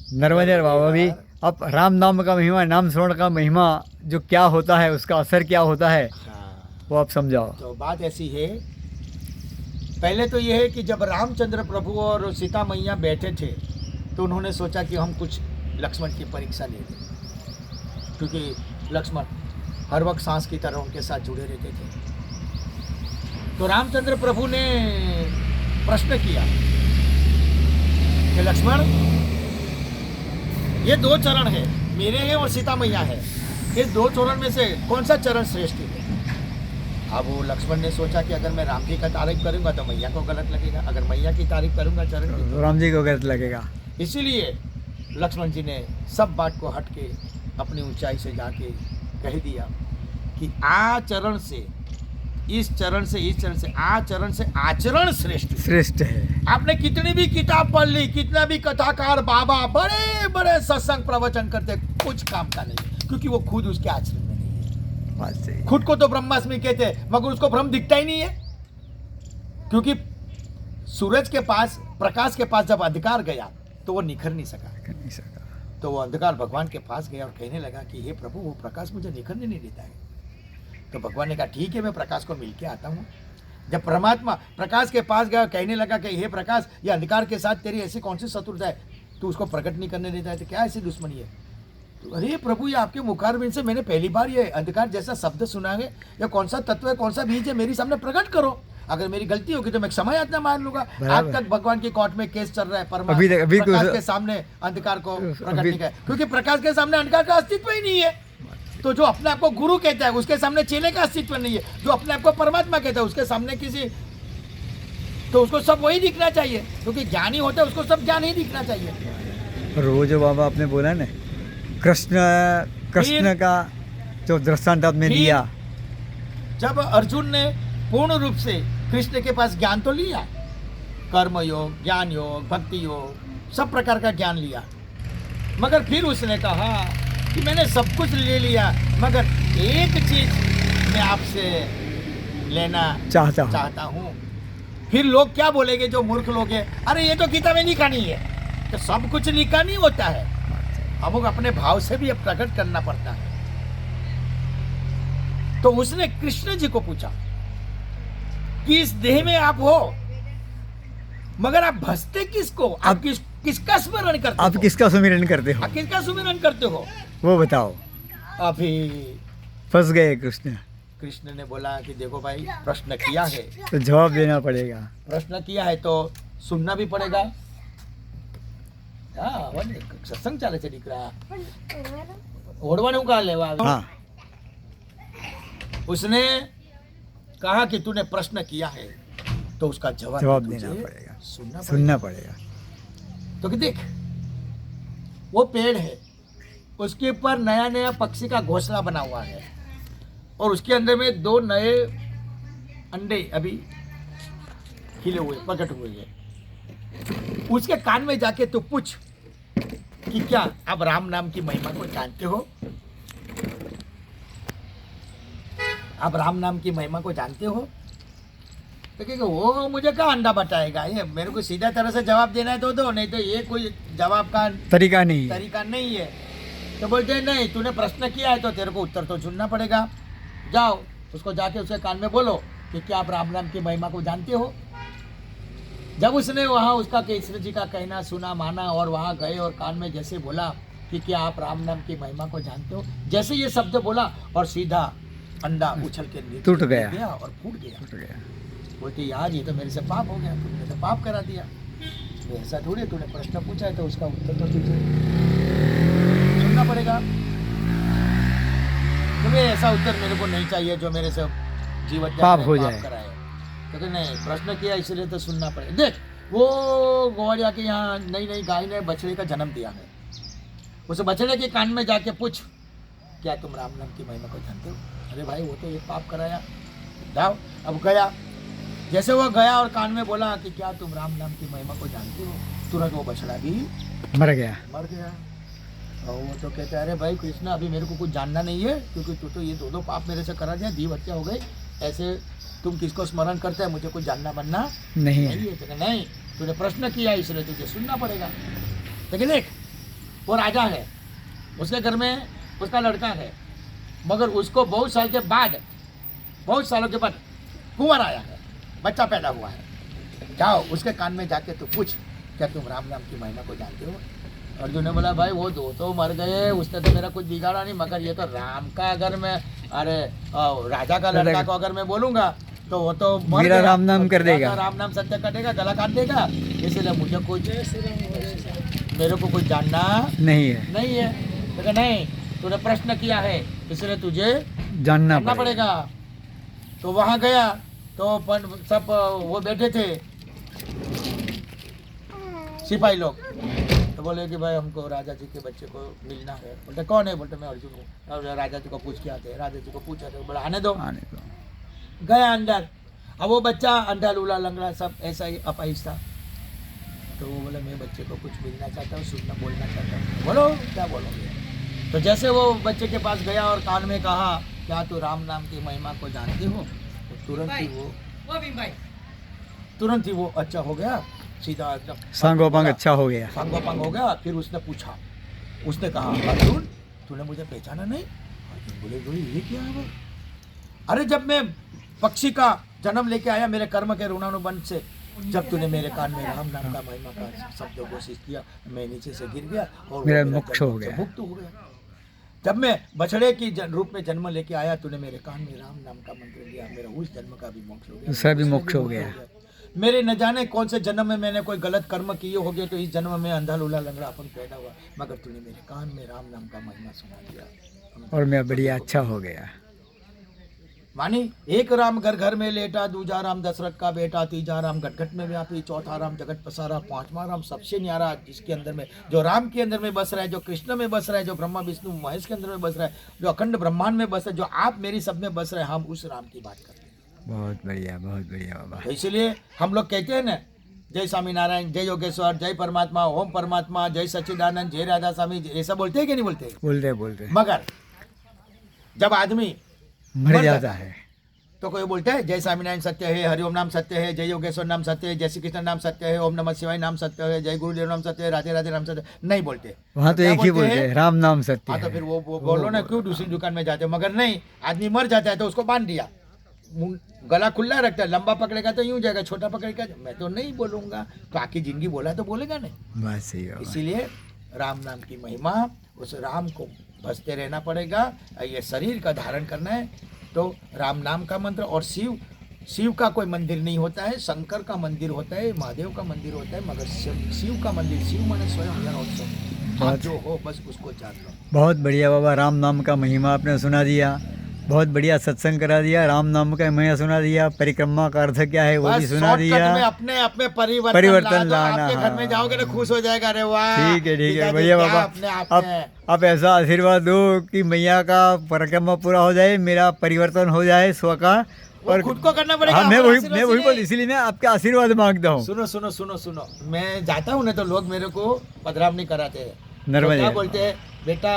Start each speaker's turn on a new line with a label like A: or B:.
A: नर्मदे बाबा भी। अब राम नाम का महिमा, नाम स्मरण का महिमा जो क्या होता है, उसका असर क्या होता है,
B: हाँ,
A: वो आप समझाओ।
B: तो बात ऐसी है, पहले तो ये है कि जब रामचंद्र प्रभु और सीता मैया बैठे थे तो उन्होंने सोचा कि हम कुछ लक्ष्मण की परीक्षा ले लें, क्योंकि लक्ष्मण हर वक्त सांस की तरह उनके साथ जुड़े रहते थे। तो रामचंद्र प्रभु ने प्रश्न किया कि लक्ष्मण, ये दो चरण है, मेरे हैं और सीता मैया है, इस दो चरण में से कौन सा चरण श्रेष्ठ है? अब वो लक्ष्मण ने सोचा कि अगर मैं राम जी का तारीफ करूंगा तो मैया को गलत लगेगा, अगर मैया की तारीफ करूंगा चरण की
A: तो राम जी को गलत लगेगा।
B: इसीलिए लक्ष्मण जी ने सब बात को हट के अपनी ऊंचाई से जाके कह दिया कि आचरण से इस चरण से इस चरण से आचरण से आचरण श्रेष्ठ है।
A: श्रेष्ठ है।
B: आपने कितनी भी किताब पढ़ ली, कितना भी कथाकार बाबा बड़े बड़े सत्संग प्रवचन करते, कुछ काम का नहीं, क्योंकि वो खुद उसके आचरण में नहीं है।
A: बात सही।
B: खुद को तो ब्रह्मास्मि कहते हैं, मगर उसको ब्रह्म दिखता ही नहीं है, क्योंकि सूरज के पास, प्रकाश के पास जब अंधकार गया तो वो निखर नहीं सका।
A: कर नहीं सका।
B: तो वो अंधकार भगवान के पास गया और कहने लगा कि हे प्रभु, वो प्रकाश मुझे निखरने नहीं देता है। तो भगवान ने कहा ठीक है, मैं प्रकाश को मिल के आता हूँ। जब परमात्मा प्रकाश के पास गया, कहने लगा कि हे प्रकाश, ये अंधकार के साथ तेरी ऐसी कौन सी शत्रुता है, तू उसको प्रकट नहीं करने देता है, तो क्या ऐसी दुश्मनी है? तो अरे प्रभु, ये आपके मुखारबिंद से मैंने पहली बार ये अंधकार जैसा शब्द सुना है, या कौन सा तत्व है, कौन सा बीज है, मेरी सामने प्रकट करो। अगर मेरी गलती होगी तो मैं क्षमा याचना मान लूंगा। आज तक भगवान की कोर्ट में केस चल रहा है,
A: अभी
B: प्रकाश के सामने अंधकार को प्रकट नहीं किया, क्योंकि प्रकाश के सामने अंधकार का अस्तित्व ही नहीं है। तो जो अपने आप को गुरु कहता है उसके सामने चेले का अस्तित्व नहीं है, जो अपने आप को परमात्मा कहता है उसके सामने किसी, तो उसको सब वही दिखना चाहिए, क्योंकि ज्ञानी होता है उसको सब ज्ञान ही दिखना चाहिए।
A: और वो जो बाबा आपने बोला ना, कृष्ण का जो दृष्टांत आपने दिया,
B: जब अर्जुन ने पूर्ण रूप से कृष्ण के पास ज्ञान तो लिया, कर्म योग, ज्ञान योग, भक्ति योग, सब प्रकार का ज्ञान लिया, मगर फिर उसने कहा कि मैंने सब कुछ ले लिया, मगर एक चीज मैं आपसे लेना चाहता हूँ। फिर लोग क्या बोलेंगे जो मूर्ख लोग हैं, अरे ये तो गीता में लिखा नहीं है। तो सब कुछ लिखा नहीं होता है, हमको अपने भाव से भी प्रकट करना पड़ता है। तो उसने कृष्ण जी को पूछा कि इस देह में आप हो, मगर आप भजते किसको, आप किसका स्मरण करते हो,
A: आप किसका सुमिरन करते हो,
B: आप किसका सुमिरन करते हो,
A: वो बताओ।
B: अभी
A: फंस गए कृष्ण।
B: कृष्ण ने बोला कि देखो भाई, प्रश्न किया है
A: तो जवाब देना पड़ेगा,
B: प्रश्न किया है तो सुनना भी पड़ेगा। सत्संग चाले से दिख रहा ओढ़वाने का लेवा।
A: हाँ।
B: उसने कहा कि तूने प्रश्न किया है तो उसका जवाब
A: देना पड़ेगा,
B: सुनना
A: पड़ेगा।
B: तो कि देख, वो पेड़ है, उसके ऊपर नया नया पक्षी का घोंसला बना हुआ है, और उसके अंदर में 2 नए अंडे अभी खिले हुए, प्रकट हुए हैं। उसके कान में जाके तू पूछ कि क्या आप राम नाम की महिमा को जानते हो, आप राम नाम की महिमा को जानते हो? तो कहेगा वो मुझे क्या अंडा बताएगा, ये मेरे को सीधा तरह से जवाब देना है तो दो, नहीं तो ये कोई जवाब का
A: तरीका नहीं
B: है। तो बोलते हैं नहीं, तूने प्रश्न किया है तो तेरे को उत्तर तो सुनना पड़ेगा। जाओ, उसको जाके उसके कान में बोलो कि क्या आप राम नाम की महिमा को जानते हो। जब उसने वहाँ उसका कृष्ण जी का कहना सुना, माना, और वहाँ गए और कान में जैसे बोला कि क्या आप राम नाम की महिमा को जानते हो, जैसे ये शब्द बोला और सीधा अंडा उछल के
A: टूट गया
B: और फूट गया। बोलते यार ये तो मेरे से पाप हो गया, तुमने तो पाप करा दिया। ऐसा थोड़ी, तूने प्रश्न पूछा है तो उसका उत्तर तो तुझे सुनना पड़ेगा। तुम्हें ऐसा उत्तर मेरे को नहीं चाहिए जो मेरे से जीवन
A: पाप हो जाए।
B: तो नहीं, प्रश्न किया इसलिए तो सुनना पड़ेगा। देख, वो गौड़िया के यहाँ नई गाय ने बछड़े का जन्म दिया है, उस बछड़े के कान में जाके पूछ क्या तुम राम नाम की महिमा को जानते हो। अरे भाई वो तो ये पाप कराया, जाओ। अब गया, जैसे वो गया और कान में बोला कि क्या तुम राम नाम की महिमा को जानते हो, तुरंत वो बछड़ा भी
A: मर गया।
B: और वो तो कहता है अरे भाई कृष्णा, अभी मेरे को कुछ जानना नहीं है, क्योंकि तू तो ये 2 पाप मेरे से करा दिया, 2 हत्या हो गई, ऐसे तुम किसको स्मरण करते हैं, मुझे कुछ जानना बनना नहीं है। तो नहीं, तूने प्रश्न किया इसलिए तुझे सुनना पड़ेगा। लेकिन देख, वो राजा है, उसके घर में उसका लड़का है, मगर उसको बहुत साल के बाद, बहुत सालों के बाद कुंवर आया है, बच्चा पैदा हुआ है। जाओ उसके कान में जाके तो पूछ, क्या तुम राम नाम की महिमा को जानते हो? अर्जुन ने बोला भाई वो दो तो मर गए, उसने तो मेरा कुछ बिगाड़ा नहीं, मगर ये तो राम का अगर मैं, अरे राजा का लड़का को अगर मैं बोलूंगा तो वो तो मर
A: मेरा
B: गया,
A: राम नाम
B: और
A: कर
B: मेरा
A: देगा।
B: तो राम नाम सत्य कटेगा, गला काट देगा, इसलिए मुझे कुछ, मेरे को कुछ जानना
A: नहीं है,
B: नहीं है। तो कहा, नहीं, तूने प्रश्न किया है इसलिए तुझे
A: जानना
B: करना
A: पड़ेगा।
B: पड़ेगा। तो वहाँ गया तो सब वो बैठे थे सिपाही लोग, तो बोले कि भाई हमको राजा जी के बच्चे को मिलना है। बोलते कौन है? बोलते मैं अर्जुन हूँ। और राजा जी को पूछ के आते हैं, राजा जी को पूछा तो बोला आने दो।
A: आने दो।
B: गया अंदर, अब वो बच्चा अंधा लूला लंगड़ा सब ऐसा ही अपाहिज था। तो वो बोला मैं बच्चे को कुछ मिलना चाहता हूँ, सुनना बोलना चाहता हूँ। बोलो क्या बोलोगे? तो जैसे वो बच्चे के पास गया और कान में कहा क्या तू राम नाम की महिमा को जानते हो? तो तुरंत ही वो अच्छा हो गया, सीधा एकदम
A: सांगोपांग अच्छा हो गया।
B: सांगोपांग हो गया। फिर उसने पूछा, उसने कहा अर्जुन तूने मुझे पहचाना नहीं? अर्जुन बोले बोले ये क्या है? वो अरे जब मैं पक्षी का जन्म लेके आया मेरे कर्म के ऋणानुबंध से, जब तूने मेरे कान में राम नाम का महिमा का शब्द घोषित किया, मैं नीचे से गिर गया और
A: मेरा
B: वो
A: मोक्ष
B: जन्म
A: हो
B: से
A: गया।
B: मुक्त हो गया। जब मैं बछड़े की रूप में जन्म लेके आया, तूने मेरे कान में राम नाम का मंत्र दिया, मेरा उस जन्म का भी मोक्ष हो गया,
A: उसका भी
B: उसमें
A: मोक्ष हो गया।
B: मेरे न जाने कौन से जन्म में मैंने कोई गलत कर्म किए हो गए, तो इस जन्म में अंधा लूला लंगड़ा अपन पैदा हुआ, मगर तूने मेरे कान में राम नाम का महिमा सुना दिया
A: और मैं बढ़िया अच्छा हो गया।
B: मानी एक राम घर घर में लेटा, दूजा राम दशरथ का बेटा, तीजा राम घट घट में व्यापी, चौथा राम जगत पसारा, पांचवा राम सबसे न्यारा, जिसके अंदर में जो राम के अंदर में बस रहा है, जो कृष्ण में बस रहा है, जो ब्रह्मा विष्णु महेश के अंदर में बस रहा है, जो अखंड ब्रह्मांड में बस रहा है, जो आप मेरी सब में बस रहे हैं, हम उस राम की बात करते हैं।
A: बहुत बढ़िया बाबा।
B: तो इसलिए हम लोग कहते हैं ना, जय स्वामीनारायण, जय योगेश्वर, जय परमात्मा, ओम परमात्मा, जय सच्चिदानंद, जय राधा स्वामी, ऐसा बोलते हैं कि नहीं बोलते?
A: बोलते
B: मगर जब आदमी
A: मर जाता है
B: तो कोई बोलता है जय स्वामीनारायण सत्य है, हरिओम नाम सत्य है, जय योगेश्वर नाम सत्य है, जय श्री कृष्ण नाम सत्य है, ओम नमः शिवाय नाम सत्य है, जय गुरुदेव नाम सत्य है, राधे राधे नाम सत्य है, नहीं बोलते।
A: वहाँ तो
B: क्या
A: एक ही बोलते हैं राम नाम सत्य
B: हाँ, तो
A: है।
B: फिर वो बोलो ना, क्यों दूसरी दुकान में जाते हो? मगर नहीं, आदमी मर जाता है तो उसको बांध दिया, गला खुला रखता है, लंबा पकड़ेगा तो यूं जाएगा, छोटा पकड़ेगा मैं तो नहीं बोलूंगा, तो आखिर जिंदगी बोला तो बोलेगा नहीं।
A: बस सही बाबा।
B: इसीलिए राम नाम की महिमा, उस राम को भजते रहना पड़ेगा। ये शरीर का धारण करना है तो राम नाम का मंत्र, और शिव का कोई मंदिर नहीं होता है, शंकर का मंदिर होता है, महादेव का मंदिर होता है, मगर शिव का मंदिर, शिव माने स्वयं जन, आप जो हो बस उसको जान लो। बहुत
A: बढ़िया बाबा, राम नाम का महिमा आपने सुना दिया, बहुत बढ़िया सत्संग करा दिया, राम नाम का महिमा सुना दिया, परिक्रमा का अर्थ क्या है वो भी सुना दिया।
B: अपने अपने परिवर्तन लाना, आपके घर में जाओगे ना खुश हो जाएगा। अरे वाह,
A: ठीक है बढ़िया बाबा। आप ऐसा आशीर्वाद दो कि मैया का परिक्रमा पूरा हो जाए, मेरा परिवर्तन हो जाए स्व का,
B: और खुद को करना पड़ेगा।
A: हाँ, मैं वही बोल, इसीलिए मैं आपके आशीर्वाद मांगता हूँ।
B: सुनो, मैं जाता हूँ ना तो लोग मेरे को पधराम नहीं कराते हैं,
A: नर्मदा
B: बोलते हैं बेटा